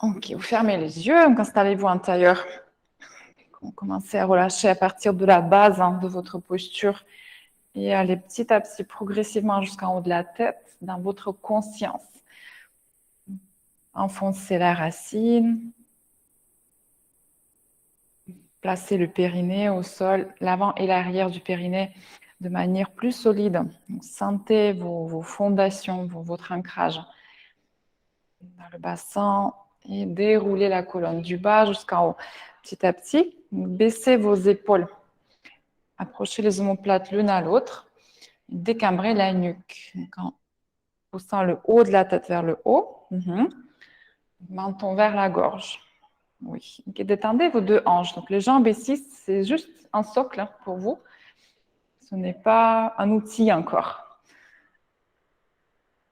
Ok, vous fermez les yeux, donc installez-vous en tailleur. Commencez à relâcher à partir de la base de votre posture et allez petit à petit, progressivement jusqu'en haut de la tête, dans votre conscience. Enfoncez la racine. Placez le périnée au sol, l'avant et l'arrière du périnée de manière plus solide. Donc, sentez vos fondations, votre ancrage dans le bassin et déroulez la colonne du bas jusqu'en haut. Petit à petit, baissez vos épaules. Approchez les omoplates l'une à l'autre. Décambrez la nuque. Donc, en poussant le haut de la tête vers le haut. Menton vers la gorge. Oui. Okay. Détendez vos deux hanches. Donc, les jambes ici, c'est juste un socle pour vous. Ce n'est pas un outil encore.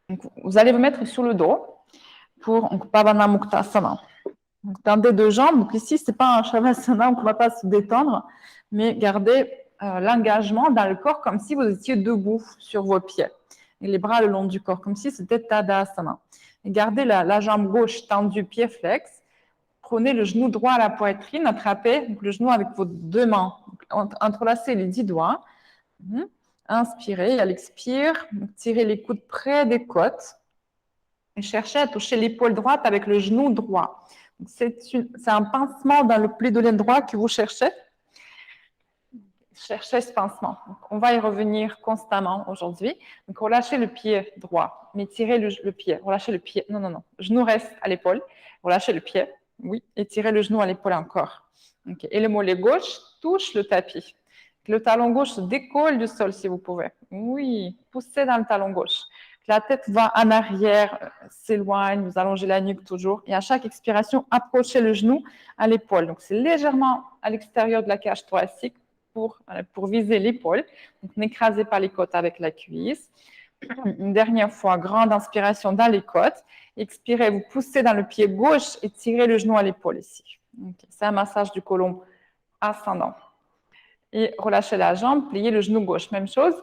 Donc, vous allez vous mettre sur le dos pour Pavana Muktasana. Donc, tendez deux jambes. Donc, ici, ce n'est pas un Shavasana, on ne va pas se détendre, mais gardez l'engagement dans le corps comme si vous étiez debout sur vos pieds. Et les bras le long du corps, comme si c'était Tadasana. Et gardez la jambe gauche tendue, pied flex. Prenez le genou droit à la poitrine, attrapez le genou avec vos deux mains. Entrelacez les 10 doigts. Inspirez, à l'expire, tirez les coudes près des côtes et cherchez à toucher l'épaule droite avec le genou droit. C'est un pincement dans le pli de l'aine droit que vous cherchez. Cherchez ce pincement. Donc, on va y revenir constamment aujourd'hui. Donc, relâchez le pied droit, mais tirez le pied. Relâchez le pied. Non, non, non. Genou reste à l'épaule. Relâchez le pied. Oui. Et tirez le genou à l'épaule encore. Okay. Et le mollet gauche touche le tapis. Le talon gauche se décolle du sol si vous pouvez. Oui. Poussez dans le talon gauche. La tête va en arrière, s'éloigne, vous allongez la nuque toujours. Et à chaque expiration, approchez le genou à l'épaule. Donc, c'est légèrement à l'extérieur de la cage thoracique pour viser l'épaule. Donc, n'écrasez pas les côtes avec la cuisse. Une dernière fois, grande inspiration dans les côtes. Expirez, vous poussez dans le pied gauche et tirez le genou à l'épaule ici. Okay. C'est un massage du côlon ascendant. Et relâchez la jambe, pliez le genou gauche. Même chose.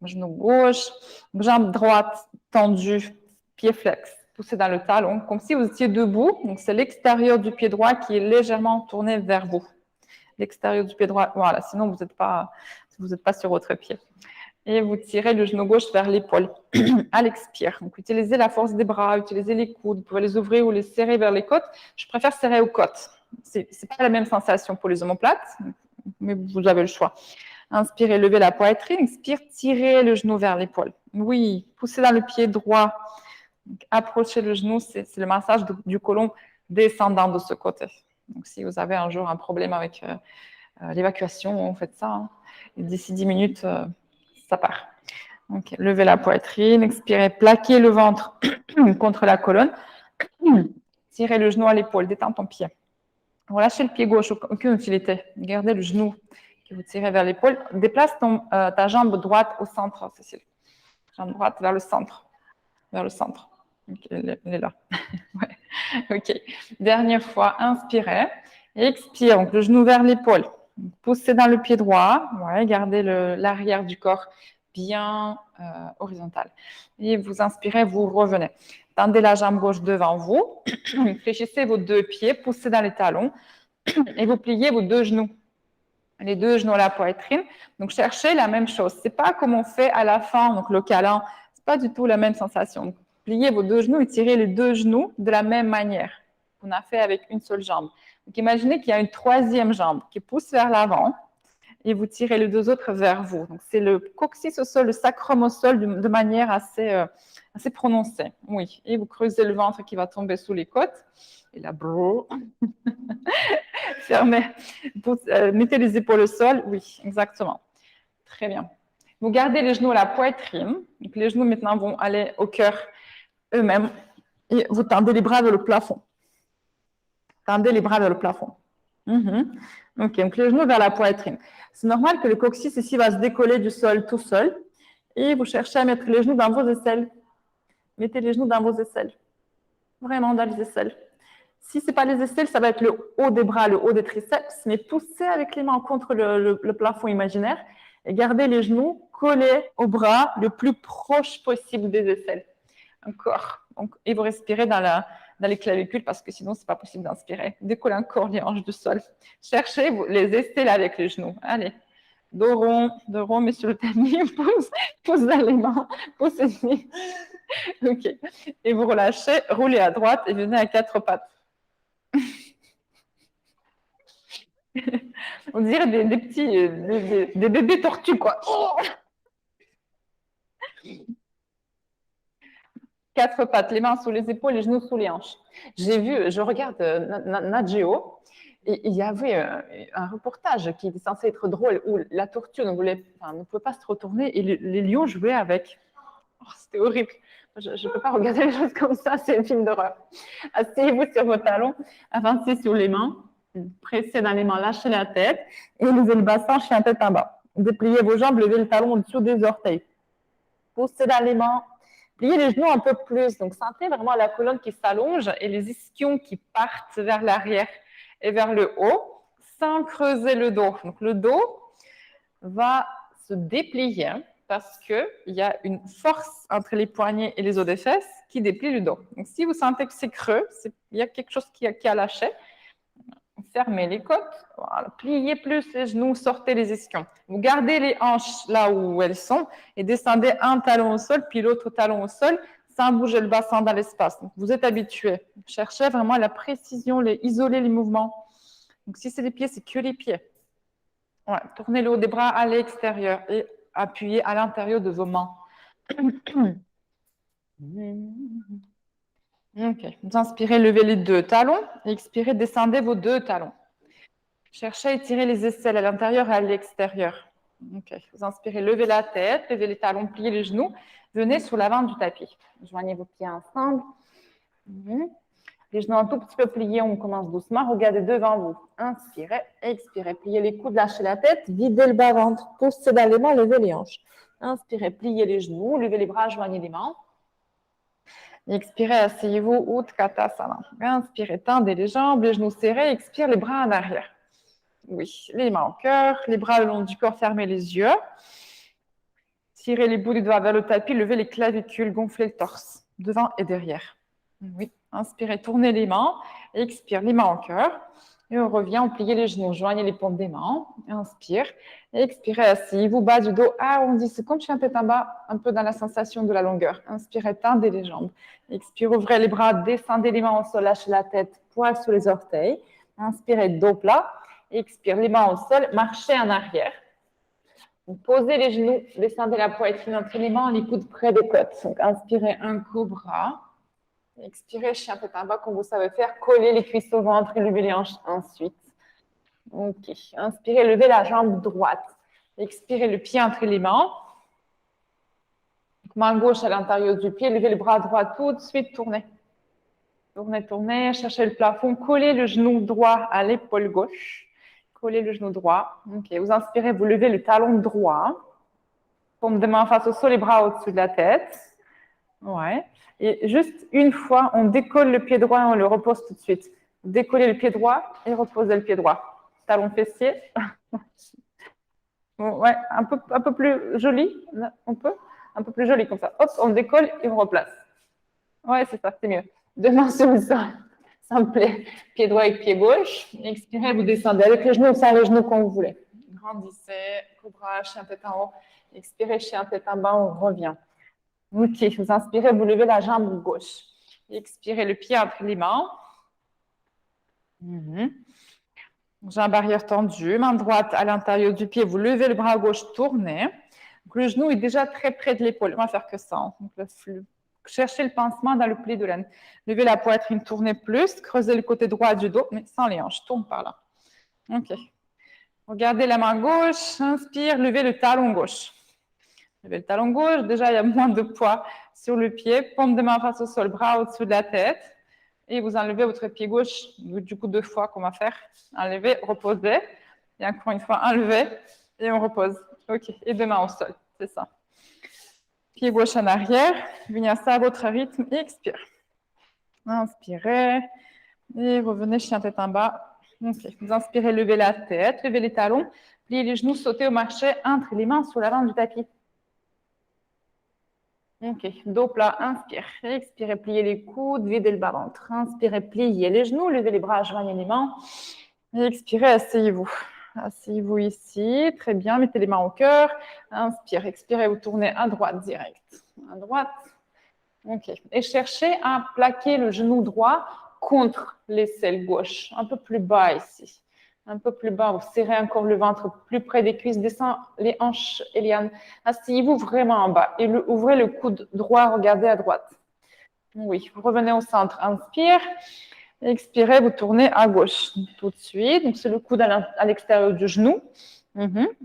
Genou gauche, jambe droite tendue, pied flex. Poussez dans le talon, comme si vous étiez debout. Donc, c'est l'extérieur du pied droit qui est légèrement tourné vers vous. L'extérieur du pied droit, voilà, sinon vous n'êtes pas sur votre pied. Et vous tirez le genou gauche vers l'épaule à l'expire. Donc, utilisez la force des bras, utilisez les coudes. Vous pouvez les ouvrir ou les serrer vers les côtes. Je préfère serrer aux côtes. Ce n'est pas la même sensation pour les omoplates, mais vous avez le choix. Inspirez, levez la poitrine. Expire, tirez le genou vers l'épaule. Oui, poussez dans le pied droit. Donc, approchez le genou, c'est le massage du côlon descendant de ce côté. Donc, si vous avez un jour un problème avec l'évacuation, faites ça. Hein. D'ici 10 minutes, ça part. Okay. Levez la poitrine, expirez, plaquez le ventre contre la colonne. Tirez le genou à l'épaule, détends ton pied. Relâchez le pied gauche, aucune utilité. Gardez le genou que vous tirez vers l'épaule. Déplace ta jambe droite au centre, Cécile. Jambe droite vers le centre. Vers le centre. Okay, elle est là. Ouais. OK. Dernière fois, inspirez. Expire, donc le genou vers l'épaule. Poussez dans le pied droit. Ouais, gardez l'arrière du corps bien horizontal. Et vous inspirez, vous revenez. Tendez la jambe gauche devant vous. Fléchissez vos deux pieds, poussez dans les talons. Et vous pliez vos deux genoux. Les deux genoux à la poitrine. Donc, cherchez la même chose. Ce n'est pas comme on fait à la fin, donc le câlin. Ce n'est pas du tout la même sensation. Donc, pliez vos deux genoux et tirez les deux genoux de la même manière qu'on a fait avec une seule jambe. Donc, imaginez qu'il y a une troisième jambe qui pousse vers l'avant et vous tirez les deux autres vers vous. Donc, c'est le coccyx au sol, le sacrum au sol de manière assez prononcée. Oui. Et vous creusez le ventre qui va tomber sous les côtes. Et là, bro. Fermez. Mettez les épaules au sol. Oui, exactement. Très bien. Vous gardez les genoux à la poitrine. Donc, les genoux maintenant vont aller au cœur eux-mêmes. Et vous tendez les bras vers le plafond. Tendez les bras vers le plafond. OK, donc les genoux vers la poitrine. C'est normal que le coccyx ici va se décoller du sol tout seul. Et vous cherchez à mettre les genoux dans vos aisselles. Mettez les genoux dans vos aisselles. Vraiment dans les aisselles. Si ce n'est pas les aisselles, ça va être le haut des bras, le haut des triceps, mais poussez avec les mains contre le plafond imaginaire et gardez les genoux collés au bras le plus proche possible des aisselles. Encore. Donc, et vous respirez dans les clavicules parce que sinon, ce n'est pas possible d'inspirer. Décollez encore les hanches du sol. Cherchez les aisselles avec les genoux. Allez. Dos rond, mais sur le tapis. Pousse dans les mains. Poussez. OK. Et vous relâchez, roulez à droite et venez à quatre pattes. On dirait des petits, des bébés tortues, quoi. Quatre pattes, les mains sous les épaules, les genoux sous les hanches. Je regarde Nat Geo, et il y avait un reportage qui était censé être drôle où la tortue ne pouvait pas se retourner et les lions jouaient avec. Oh, c'était horrible. Je ne peux pas regarder les choses comme ça, c'est un film d'horreur. Asseyez-vous sur vos talons, avancez sur les mains, pressez dans les mains, lâchez la tête et levez le bassin, chien tête en bas. Dépliez vos jambes, levez le talon au-dessus des orteils. Poussez dans les mains, pliez les genoux un peu plus. Donc, sentez vraiment la colonne qui s'allonge et les ischions qui partent vers l'arrière et vers le haut sans creuser le dos. Donc, le dos va se déplier parce qu'il y a une force entre les poignets et les os des fesses qui déplie le dos. Donc, si vous sentez que c'est creux, il y a quelque chose qui a lâché, fermez les côtes, voilà. Pliez plus les genoux, sortez les ischions. Vous gardez les hanches là où elles sont et descendez un talon au sol, puis l'autre talon au sol, sans bouger le bassin dans l'espace. Vous êtes habitué. Cherchez vraiment la précision, isoler les mouvements. Donc, si c'est les pieds, c'est que les pieds. Ouais, tournez le haut des bras à l'extérieur et appuyez à l'intérieur de vos mains. OK. Vous inspirez, levez les deux talons. Expirez, descendez vos deux talons. Cherchez à étirer les aisselles à l'intérieur et à l'extérieur. OK. Vous inspirez, levez la tête, levez les talons, pliez les genoux. Venez sur l'avant du tapis. Joignez vos pieds ensemble. Les genoux un tout petit peu pliés, on commence doucement. Regardez devant vous. Inspirez, expirez. Pliez les coudes, lâchez la tête, videz le bas-ventre. Poussez dans les mains, levez les hanches. Inspirez, pliez les genoux, levez les bras, joignez les mains. Expirez, asseyez-vous, Utkatasana. Inspirez, tendez les jambes, les genoux serrés. Expirez, les bras en arrière. Oui, les mains au cœur, les bras le long du corps, fermez les yeux. Tirez les bouts du doigt vers le tapis, levez les clavicules, gonflez le torse, devant et derrière. Oui, inspirez, tournez les mains, expire, les mains au cœur. Et on revient, on plie les genoux, joignez les paumes des mains. Inspire, expirez, asseyez-vous, bas du dos, arrondissez comme chien tête en bas, un peu dans la sensation de la longueur. Inspirez, tendez les jambes. Expire, ouvrez les bras, descendez les mains au sol, lâchez la tête, poids sous les orteils. Inspirez, dos plat. Expire, les mains au sol, marchez en arrière. Vous posez les genoux, descendez la poitrine entre les mains, les coudes près des côtes. Donc, inspirez un cobra. Expirez, chien tête en bas, comme vous savez faire. Collez les cuisses au ventre et levez les hanches ensuite. OK. Inspirez, levez la jambe droite. Expirez, le pied entre les mains. Main gauche à l'intérieur du pied. Levez le bras droit tout de suite. Tournez. Tournez, tournez. Cherchez le plafond. Collez le genou droit à l'épaule gauche. Collez le genou droit. OK. Vous inspirez, vous levez le talon droit. Paume de main face au sol, les bras au-dessus de la tête. Ouais. Et juste une fois, on décolle le pied droit et on le repose tout de suite. Décollez le pied droit et reposez le pied droit. Talon fessier. Ouais, un peu plus joli. On peut un peu plus joli comme ça. Hop, on décolle et on replace. Ouais, c'est ça, c'est mieux. Deux mains sur le sol. Simple. Pied droit et pied gauche. Expirez, vous descendez avec les genoux ou sans les genoux comme vous voulez. Grandissez, cobra, chien tête en haut. Expirez, chien tête en bas, on revient. OK, vous inspirez, vous levez la jambe gauche. Expirez, le pied entre les mains. Jambe arrière tendue, main droite à l'intérieur du pied. Vous levez le bras gauche, tournez. Donc, le genou est déjà très près de l'épaule. On va faire que ça. Hein. Donc, cherchez le pincement dans le pli de laine. Levez la poitrine, tournez plus. Creusez le côté droit du dos, mais sans les hanches. Tourne par là. OK. Regardez la main gauche. Inspire, levez le talon gauche. Levez le talon gauche. Déjà, il y a moins de poids sur le pied. Paume de main face au sol, bras au-dessus de la tête. Et vous enlevez votre pied gauche, du coup 2 fois qu'on va faire. Enlevez, reposez. Et encore une fois, enlevez et on repose. OK. Et 2 mains au sol. C'est ça. Pied gauche en arrière. Vinyasa à votre rythme et expire. Inspirez. Et revenez, chien tête en bas. OK. Vous inspirez, levez la tête, levez les talons. Pliez les genoux, sautez au marché entre les mains sur l'avant du tapis. Ok, dos plat, inspire. Expirez, pliez les coudes, videz le bas-ventre. Inspirez, pliez les genoux, levez les bras, joignez les mains. Expirez, asseyez-vous. Asseyez-vous ici, très bien, mettez les mains au cœur. Inspire, expirez, vous tournez à droite direct. À droite. Ok, et cherchez à plaquer le genou droit contre l'aisselle gauche, un peu plus bas ici. Un peu plus bas, vous serrez encore le ventre plus près des cuisses, descend les hanches, Eliane. Asseyez-vous vraiment en bas et ouvrez le coude droit, regardez à droite. Oui, vous revenez au centre, inspire. Expirez, vous tournez à gauche tout de suite. Donc, c'est le coude à l'extérieur du genou.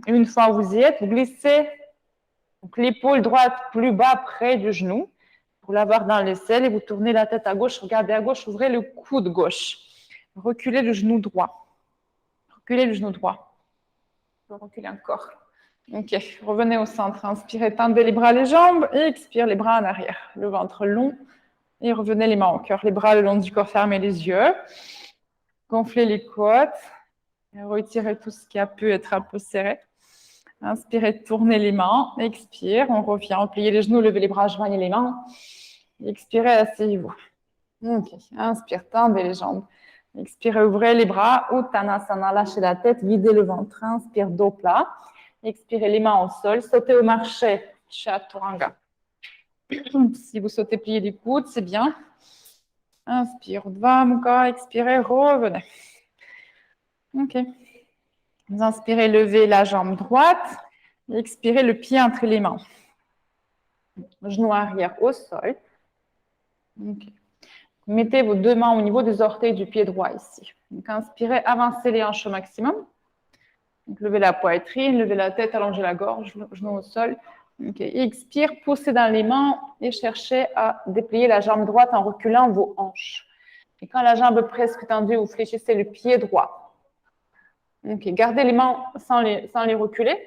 Une fois vous y êtes, vous glissez l'épaule droite plus bas près du genou pour l'avoir dans l'aisselle et vous tournez la tête à gauche, regardez à gauche, ouvrez le coude gauche. Reculez le genou droit. Reculez le genou droit. Reculez encore. Ok, revenez au centre. Inspirez, tendez les bras, les jambes et expire les bras en arrière. Le ventre long. Et revenez les mains au cœur, les bras le long du corps, fermez les yeux. Gonflez les côtes. Et retirez tout ce qui a pu être un peu serré. Inspirez, tournez les mains. Expire, on revient. Pliez les genoux, levez les bras, joignez les mains. Expirez, asseyez-vous. Ok, inspire, tendez les jambes. Expirez, ouvrez les bras. Uttanasana, lâchez la tête, videz le ventre. Inspire, dos plat. Expirez, les mains au sol. Sautez au marché, Chaturanga. Si vous sautez, pliez les coudes, c'est bien. Inspire, Urdhva Mukha, expirez, revenez. Ok. Vous inspirez, levez la jambe droite. Expirez, le pied entre les mains. Genou arrière au sol. Ok. Mettez vos deux mains au niveau des orteils du pied droit ici. Donc, inspirez, avancez les hanches au maximum. Donc, levez la poitrine, levez la tête, allongez la gorge, genou au sol. Okay. Expire, poussez dans les mains et cherchez à déplier la jambe droite en reculant vos hanches. Et quand la jambe est presque tendue, vous fléchissez le pied droit. Okay. Gardez les mains sans les reculer.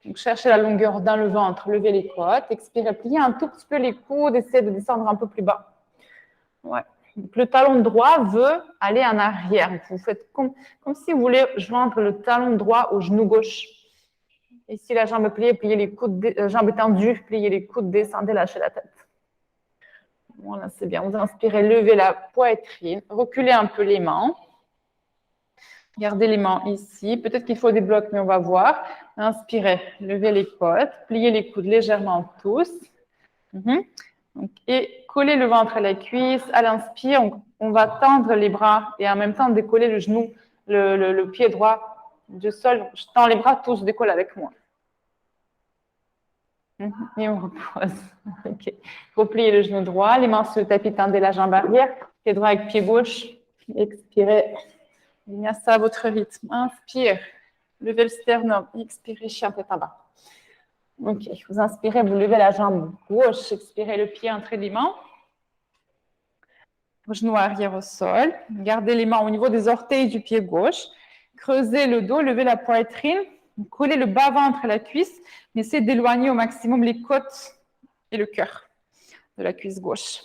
Donc, cherchez la longueur dans le ventre, levez les côtes. Expirez, pliez un tout petit peu les coudes, essayez de descendre un peu plus bas. Ouais. Donc, le talon droit veut aller en arrière. Vous faites comme si vous voulez joindre le talon droit au genou gauche. Et si la jambe est pliée, pliez les coudes, jambe tendue, pliez les coudes, descendez, lâchez la tête. Voilà, c'est bien. Vous inspirez, levez la poitrine, reculez un peu les mains. Gardez les mains ici. Peut-être qu'il faut des blocs, mais on va voir. Inspirez, levez les côtes, pliez les coudes légèrement tous. Donc, et collez le ventre à la cuisse. À l'inspire, on va tendre les bras et en même temps décoller le genou, le pied droit du sol. Je tends les bras, tous décolle avec moi. Et on repose. Ok. Repliez le genou droit, les mains sur le tapis, tendez la jambe arrière, pied droit avec pied gauche. Expirez. Vinyasa à votre rythme. Inspire. Levez le sternum. Expirez, chien tête en bas. Ok. Vous inspirez, vous levez la jambe gauche. Expirez le pied entre les mains. Genou arrière au sol. Gardez les mains au niveau des orteils du pied gauche. Creusez le dos, levez la poitrine. Collez le bas-ventre à la cuisse. Mais essayez d'éloigner au maximum les côtes et le cœur de la cuisse gauche.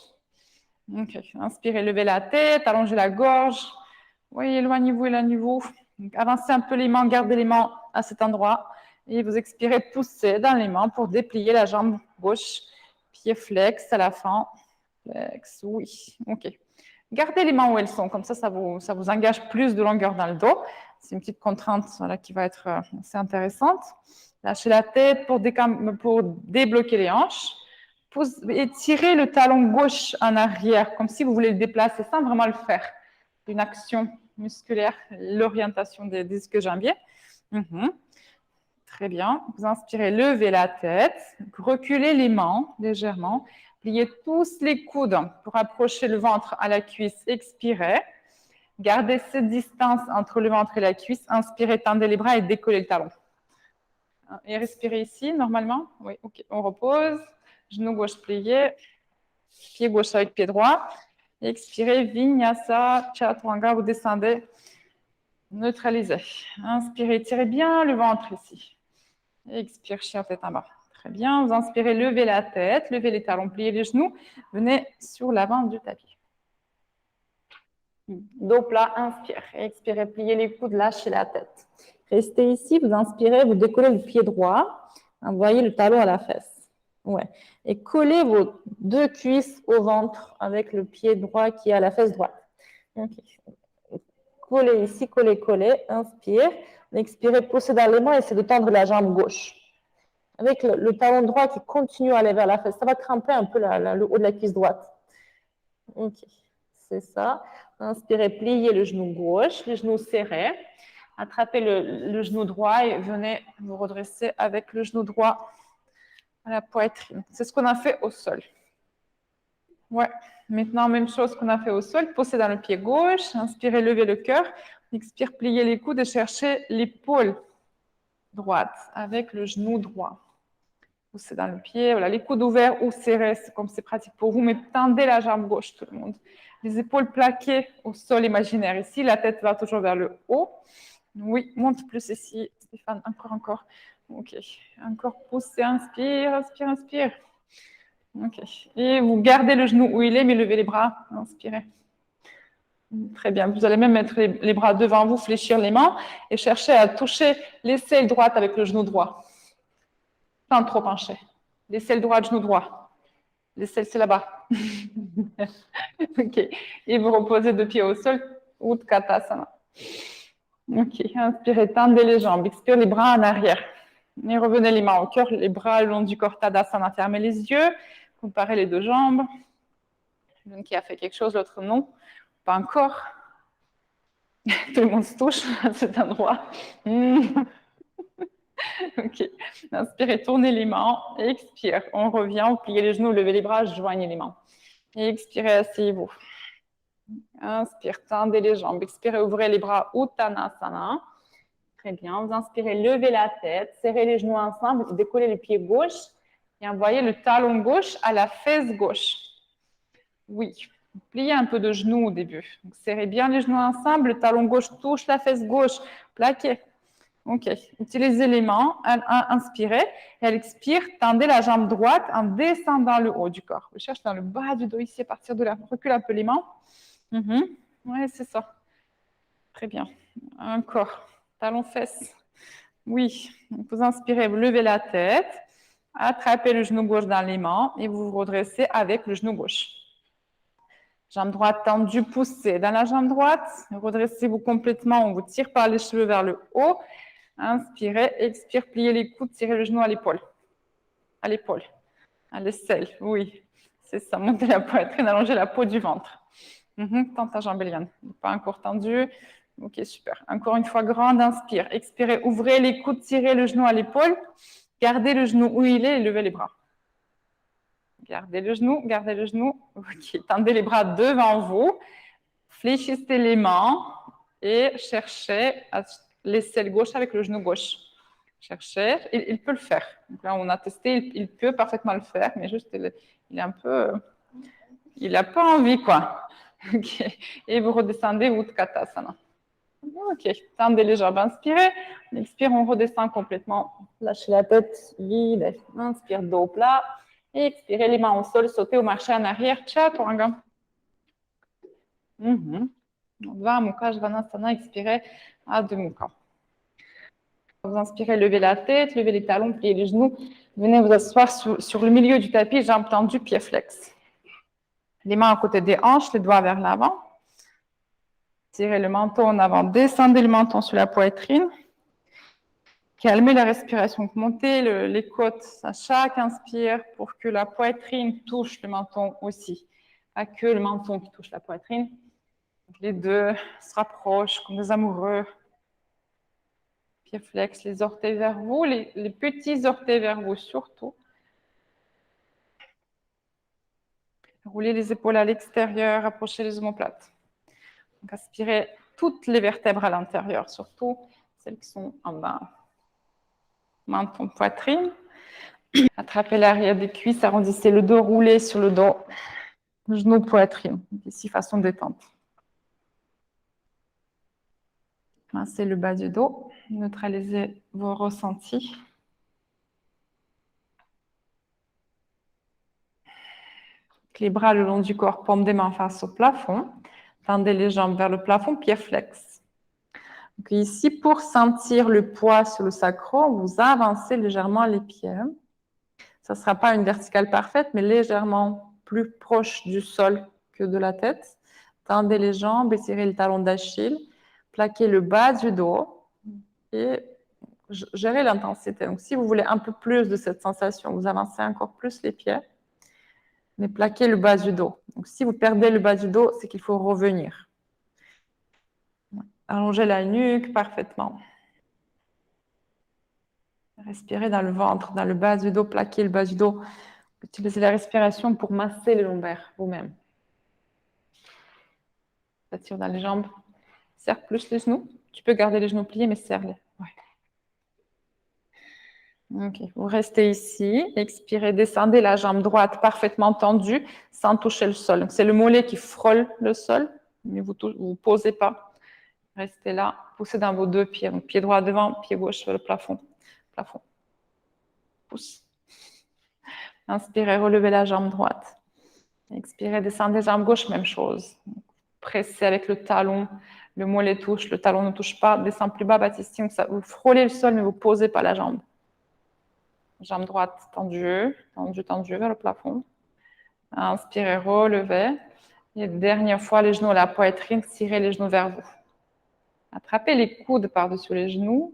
Ok. Inspirez, levez la tête, allongez la gorge. Oui, éloignez-vous, éloignez-vous. Avancez un peu les mains, gardez les mains à cet endroit. Et vous expirez, poussez dans les mains pour déplier la jambe gauche. Pied flex à la fin. Flex, oui. Ok. Gardez les mains où elles sont, comme ça vous engage plus de longueur dans le dos. C'est une petite contrainte voilà, qui va être assez intéressante. Lâchez la tête pour débloquer les hanches. Étirez le talon gauche en arrière, comme si vous voulez le déplacer sans vraiment le faire. Une action musculaire, l'orientation des disques jambiers. Très bien. Vous inspirez, levez la tête, reculez les mains légèrement. Pliez tous les coudes pour approcher le ventre à la cuisse. Expirez. Gardez cette distance entre le ventre et la cuisse. Inspirez, tendez les bras et décollez le talon. Et respirez ici, normalement. Oui, ok. On repose. Genou gauche plié. Pied gauche avec pied droit. Expirez, Vinyasa, Chaturanga. Vous descendez. Neutralisez. Inspirez, tirez bien le ventre ici. Expire, chien tête en bas. Très bien. Vous inspirez, levez la tête, levez les talons, pliez les genoux. Venez sur l'avant du tapis. Dos plat, inspire. Expirez, pliez les coudes, lâchez la tête. Restez ici, vous inspirez, vous décollez le pied droit. Envoyez le talon à la fesse. Ouais. Et collez vos deux cuisses au ventre avec le pied droit qui est à la fesse droite. Okay. Collez ici, collez, collez. Inspire. Expirez, poussez dans les mains, essayez de tendre la jambe gauche. Avec le talon droit qui continue à aller vers la fesse. Ça va cramper un peu le haut de la cuisse droite. Ok, c'est ça. Inspirez, pliez le genou gauche, les genoux serrés. Attrapez le genou droit et venez vous redresser avec le genou droit à la poitrine. C'est ce qu'on a fait au sol. Ouais. Maintenant, même chose qu'on a fait au sol. Poussez dans le pied gauche. Inspirez, levez le cœur. Expire, pliez les coudes et cherchez l'épaule droite avec le genou droit. Poussez dans le pied. Voilà, les coudes ouverts ou serrés, c'est comme c'est pratique pour vous, mais tendez la jambe gauche, tout le monde. Les épaules plaquées au sol imaginaire. Ici, la tête va toujours vers le haut. Oui, monte plus ici, Stéphane. Encore. Ok. Encore poussez, inspire, inspire, inspire. Ok. Et vous gardez le genou où il est, mais levez les bras. Inspirez. Très bien. Vous allez même mettre les bras devant vous, fléchir les mains et chercher à toucher l'aisselle droite avec le genou droit. Sans trop pencher. L'aisselle droite, genou droit. L'aisselle, c'est là-bas. Ok. Et vous reposez deux pieds au sol. Utkatasana. Ok. Inspirez, tendez les jambes. Expirez les bras en arrière. Et revenez les mains au cœur, les bras le long du corps. Tadasana. Fermez les yeux. Comparez les deux jambes. L'une qui a fait quelque chose, l'autre non. Pas encore. Tout le monde se touche à cet endroit. Ok. Inspirez, tournez les mains. Expire. On revient. Pliez les genoux, levez les bras, joignez les mains. Et expirez, asseyez-vous. Inspire, tendez les jambes. Expirez, ouvrez les bras, Uttanasana. Très bien. Vous inspirez, levez la tête, serrez les genoux ensemble, décollez les pieds gauche et envoyez le talon gauche à la fesse gauche. Oui. Pliez un peu de genoux au début. Donc, serrez bien les genoux ensemble, le talon gauche touche la fesse gauche. Plaquez. Ok. Utilisez les mains. Inspirez. Et à l'expire, tendez la jambe droite en descendant le haut du corps. Je cherche dans le bas du dos ici à partir de là. Recule un peu les mains. Oui, c'est ça. Très bien. Encore. Talon-fesse. Oui. Donc, vous inspirez, vous levez la tête. Attrapez le genou gauche dans les mains et vous vous redressez avec le genou gauche. Jambe droite tendue, poussez dans la jambe droite. Redressez-vous complètement. On vous tire par les cheveux vers le haut. Inspirez, expire, pliez les coudes, tirez le genou à l'épaule. À l'épaule. À l'aisselle, oui. C'est ça. Montez la poitrine, allongez la peau du ventre. Tente ta jambe, Eliane. Pas encore tendue. Ok, super. Encore une fois, grande, inspire. Expirez, ouvrez les coudes, tirez le genou à l'épaule. Gardez le genou où il est et levez les bras. Gardez le genou, gardez le genou. Ok, tendez les bras devant vous. Fléchissez les mains et cherchez l'aisselle gauche avec le genou gauche. Cherchez, il peut le faire. Donc là, on a testé, il peut parfaitement le faire, mais juste, il est un peu... Il n'a pas envie, quoi. Ok. Et vous redescendez Utkatasana. Ok. Tendez les jambes. Inspirez. Expire, on redescend complètement. Lâchez la tête vide. Inspire, dos plat. Et expirez, les mains au sol. Sautez ou marchez en arrière. Chaturanga. Adho Mukha Svanasana. Expirez, Adho Mukha. Vous inspirez, levez la tête, levez les talons, pliez les genoux. Venez vous asseoir sur le milieu du tapis, jambes tendues, pieds flex. Les mains à côté des hanches, les doigts vers l'avant. Tirez le menton en avant, descendez le menton sur la poitrine. Calmez la respiration, montez les côtes à chaque inspire pour que la poitrine touche le menton aussi. Pas que le menton qui touche la poitrine. Les deux se rapprochent comme des amoureux. Pieds flex, les orteils vers vous, les petits orteils vers vous surtout. Roulez les épaules à l'extérieur, approchez les omoplates. Donc, aspirez toutes les vertèbres à l'intérieur, surtout celles qui sont en bas. Menton, poitrine. Attrapez l'arrière des cuisses, arrondissez le dos, roulez sur le dos. Genou, poitrine. Ici, façon détente. Pincez le bas du dos. Neutralisez vos ressentis. Les bras le long du corps, paume des mains face au plafond. Tendez les jambes vers le plafond, pieds flex. Donc ici, pour sentir le poids sur le sacrum, vous avancez légèrement les pieds. Ça ne sera pas une verticale parfaite, mais légèrement plus proche du sol que de la tête. Tendez les jambes, étirez le talon d'Achille, plaquez le bas du dos et gérez l'intensité. Donc, si vous voulez un peu plus de cette sensation, vous avancez encore plus les pieds, mais plaquez le bas du dos. Donc, si vous perdez le bas du dos, c'est qu'il faut revenir. Allongez la nuque parfaitement. Respirez dans le ventre, dans le bas du dos, plaquez le bas du dos. Utilisez la respiration pour masser les lombaires vous-même. T'attires dans les jambes. Serre plus les genoux. Tu peux garder les genoux pliés, mais serre-les. Ouais. Ok, vous restez ici. Expirez, descendez la jambe droite parfaitement tendue sans toucher le sol. C'est le mollet qui frôle le sol, mais vous ne posez pas. Restez là. Poussez dans vos deux pieds. Donc, pied droit devant, pied gauche sur le plafond. Pousse. Inspirez, relevez la jambe droite. Expirez, descendez jambe gauche, même chose. Pressez avec le talon, le mollet touche, le talon ne touche pas. Descend plus bas, Baptiste. Vous frôlez le sol, mais vous ne posez pas la jambe. Jambe droite tendue, tendue, tendue vers le plafond. Inspirez, relevez. Et dernière fois, les genoux à la poitrine, tirez les genoux vers vous. Attrapez les coudes par-dessus les genoux.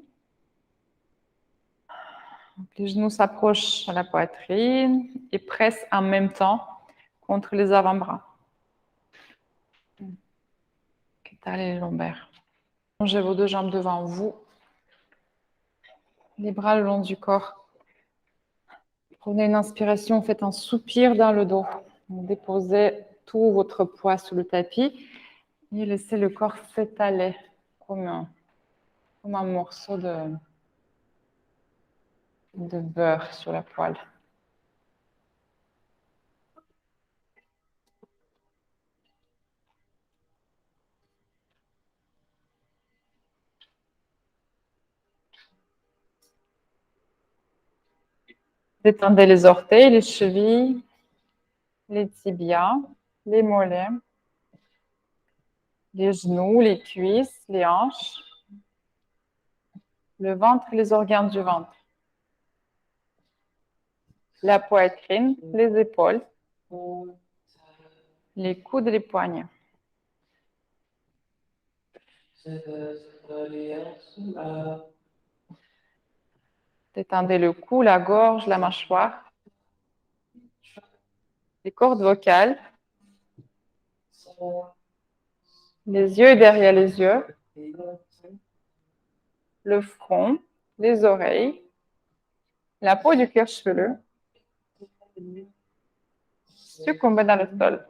Les genoux s'approchent à la poitrine et pressent en même temps contre les avant-bras. Étalez les lombaires. Allongez vos deux jambes devant vous. Les bras le long du corps. Prenez une inspiration, faites un soupir dans le dos. Déposez tout votre poids sur le tapis et laissez le corps s'étaler comme un morceau de beurre sur la poêle. Détendez les orteils, les chevilles, les tibias, les mollets, les genoux, les cuisses, les hanches, le ventre et les organes du ventre, la poitrine, les épaules, les coudes et les poignets. Détendez le cou, la gorge, la mâchoire, les cordes vocales, les yeux derrière les yeux, le front, les oreilles, la peau du cuir chevelu. Succombez dans le sol.